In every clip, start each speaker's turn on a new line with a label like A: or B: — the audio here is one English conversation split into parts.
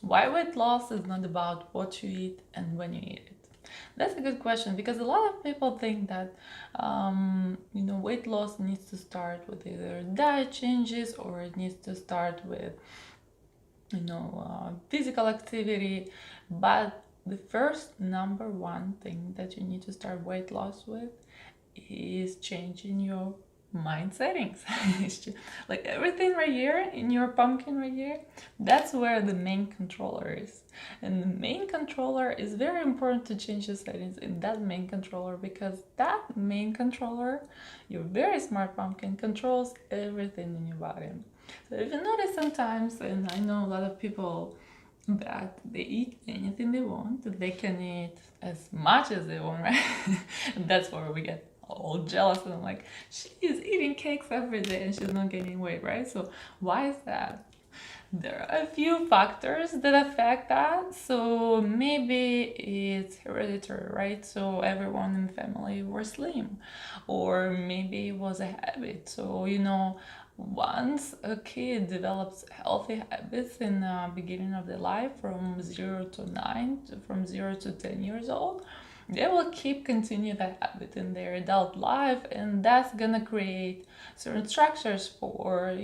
A: Why weight loss is not about what you eat and when you eat it? That's a good question, because a lot of people think that weight loss needs to start with either diet changes, or it needs to start with physical activity. But the first number one thing that you need to start weight loss with is changing your mind settings. Like everything right here in your pumpkin right here, that's where the main controller is. And the main controller is very important to change the settings in that main controller, because that main controller, your very smart pumpkin, controls everything in your body. So if you notice sometimes, and I know a lot of people that they eat anything they want, they can eat as much as they want, right? And that's where we get all jealous, and I'm like, she is eating cakes every day and she's not gaining weight, right? So why is that? There are a few factors that affect that. So maybe it's hereditary, right? So everyone in the family were slim, or maybe it was a habit. So once a kid develops healthy habits in the beginning of their life, from 0 to 9, from 0 to 10 years old, they will continue that habit in their adult life, and that's gonna create certain structures for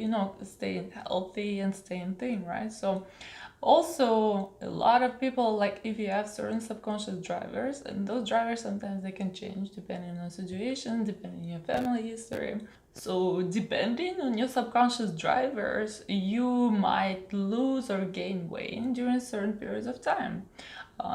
A: staying healthy and staying thin, right? So also, a lot of people, like, if you have certain subconscious drivers, and those drivers sometimes they can change depending on the situation, depending on your family history. So depending on your subconscious drivers, you might lose or gain weight during certain periods of time.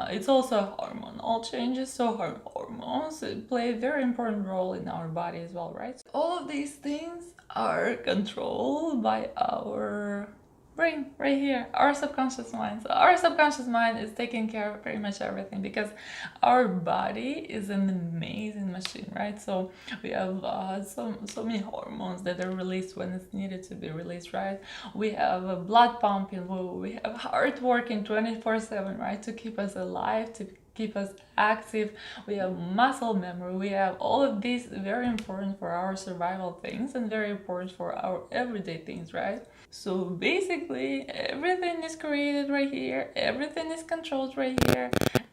A: It's also hormonal changes, so hormones play a very important role in our body as well, right? All of these things are controlled by our brain right here, our subconscious mind. So our subconscious mind is taking care of pretty much everything, because our body is an amazing machine, right? So we have so many hormones that are released when it's needed to be released, right? We have a blood pumping, we have heart working 24/7, right, to keep us alive, to keep us active. We have muscle memory. We have all of these very important for our survival things, and very important for our everyday things, right? So basically everything is created right here, everything is controlled right here,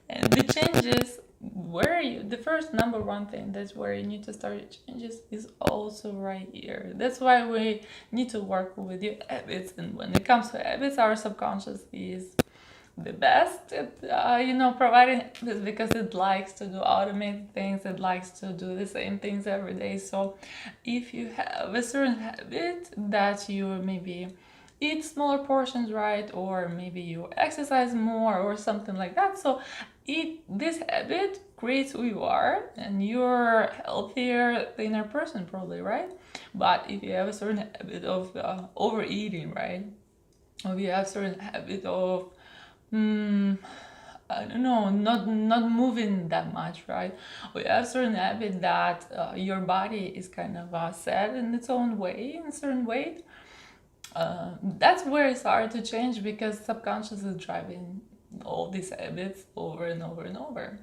A: and the changes, the first number one thing, that's where you need to start changes, is also right here. That's why we need to work with your habits. And when it comes to habits, our subconscious is the best at providing this, because it likes to do automated things, it likes to do the same things every day. So if you have a certain habit that you maybe eat smaller portions, right, or maybe you exercise more or something like that, so this habit creates who you are, and you're a healthier, thinner person probably, right? But if you have a certain habit of overeating, right, or you have a certain habit of I don't know, not moving that much, right? We have certain habit that your body is kind of set in its own way, in a certain weight. That's where it's hard to change, because subconscious is driving all these habits over and over and over.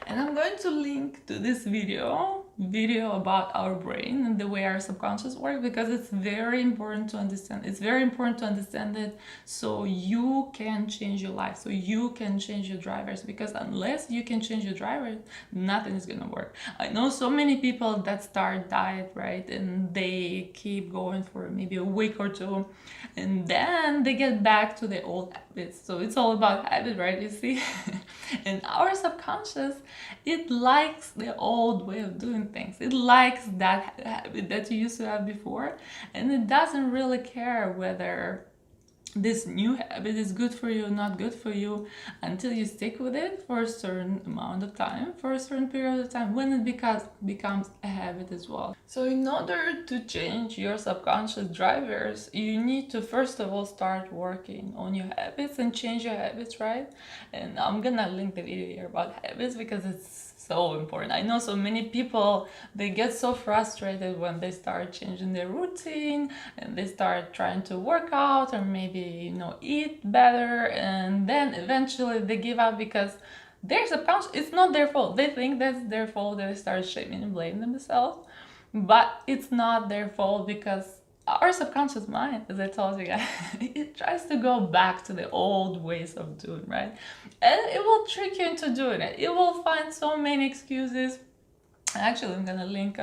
A: And I'm going to link to this video about our brain and the way our subconscious works, because it's very important to understand. It's very important to understand it, so you can change your life, so you can change your drivers, because unless you can change your drivers, nothing is gonna work. I know so many people that start diet, right, and they keep going for maybe a week or two, and then they get back to their old habits. So it's all about habit, right, you see? And our subconscious, it likes the old way of doing things. It likes that habit that you used to have before, and it doesn't really care whether this new habit is good for you or not good for you, until you stick with it for a certain amount of time, for a certain period of time, when it becomes a habit as well. So in order to change your subconscious drivers, you need to first of all start working on your habits and change your habits, right? And I'm gonna link the video here about habits, because it's so important. I know so many people, they get so frustrated when they start changing their routine, and they start trying to work out, or maybe eat better, and then eventually they give up, because their subconscious, it's not their fault. They think that's their fault. They start shaming and blaming themselves, but it's not their fault, because our subconscious mind, as I told you guys, it tries to go back to the old ways of doing, right? And it will trick you into doing it. It will find so many excuses. Actually, I'm gonna link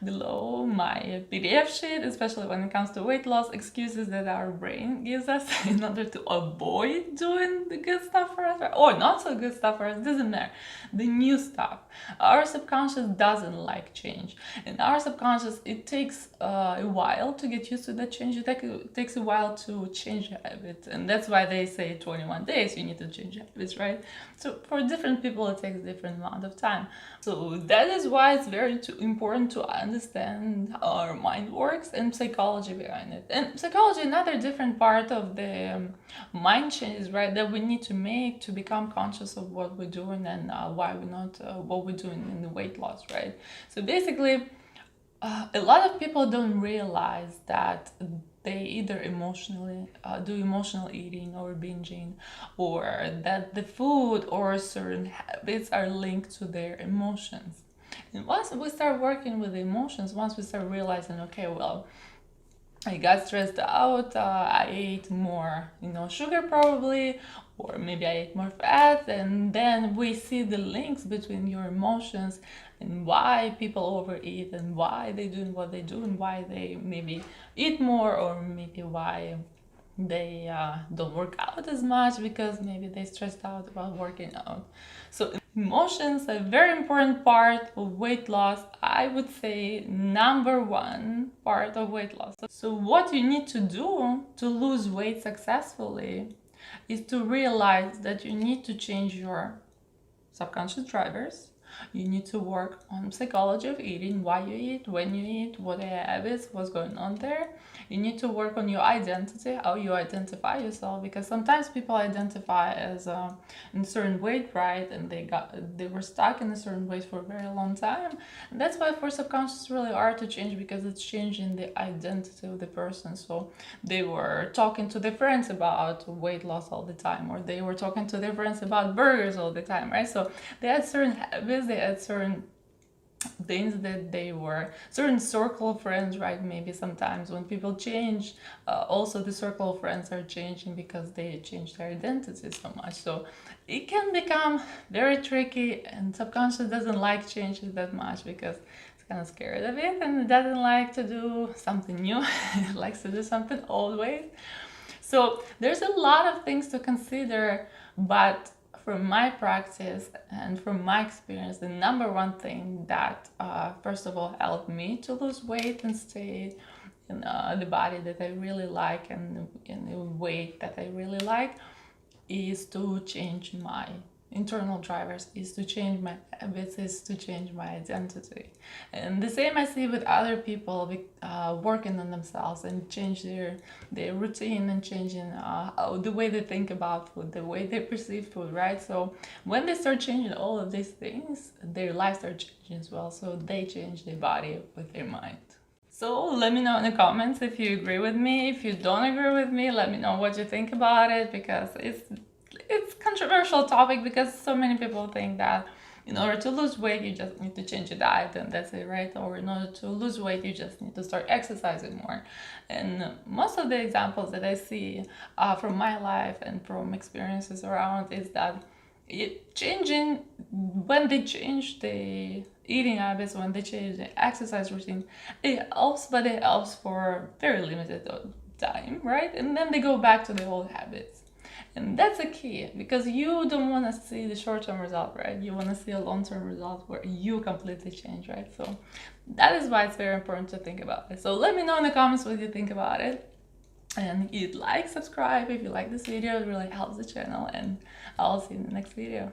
A: below my PDF sheet, especially when it comes to weight loss, excuses that our brain gives us in order to avoid doing the good stuff for us, or not so good stuff for us, doesn't matter. The new stuff. Our subconscious doesn't like change. And our subconscious, it takes a while to get used to that change. It takes a while to change habits. And that's why they say 21 days you need to change habits, right? So for different people, it takes a different amount of time. So that is why it's very important to understand how our mind works and psychology behind it. And psychology, another different part of the mind changes, right, that we need to make to become conscious of what we're doing and why we're not, what we're doing in the weight loss, right? So basically, a lot of people don't realize that they either emotionally do emotional eating or binging, or that the food or certain habits are linked to their emotions. And once we start working with the emotions, once we start realizing, okay, well, I got stressed out, I ate more, sugar probably, or maybe I ate more fat, and then we see the links between your emotions and why people overeat and why they do what they do and why they maybe eat more, or maybe why they don't work out as much because maybe they stressed out about working out. So emotions are a very important part of weight loss. I would say number one part of weight loss. So what you need to do to lose weight successfully is to realize that you need to change your subconscious drivers. You need to work on psychology of eating, why you eat, when you eat, what are your habits, what's going on there. You need to work on your identity, how you identify yourself, because sometimes people identify as in a certain weight, right, and they were stuck in a certain weight for a very long time. And that's why for subconscious it's really hard to change, because it's changing the identity of the person. So they were talking to their friends about weight loss all the time, or they were talking to their friends about burgers all the time, right? So they had certain habits, they had certain things that they were, certain circle of friends, right? Maybe sometimes when people change, also the circle of friends are changing because they change their identity so much. So it can become very tricky, and subconscious doesn't like changes that much because it's kind of scared of it, and it doesn't like to do something new. It likes to do something always. So there's a lot of things to consider, but from my practice and from my experience, the number one thing that first of all helped me to lose weight and stay in the body that I really like and in the weight that I really like is to change my internal drivers, is to change my habits, is to change my identity. And the same I see with other people working on themselves and change their routine and changing the way they think about food, the way they perceive food, right? So when they start changing all of these things, their lives start changing as well. So they change their body with their mind. So let me know in the comments if you agree with me. If you don't agree with me, let me know what you think about it, because it's controversial topic, because so many people think that in order to lose weight you just need to change your diet and that's it, right? Or in order to lose weight you just need to start exercising more. And most of the examples that I see from my life and from experiences around is that when they change the eating habits, when they change the exercise routine, it helps, but it helps for very limited time, right? And then they go back to the old habits. And that's a key, because you don't want to see the short-term result, right? You want to see a long-term result where you completely change, right? So that is why it's very important to think about it. So let me know in the comments what you think about it. And hit like, subscribe if you like this video. It really helps the channel, and I'll see you in the next video.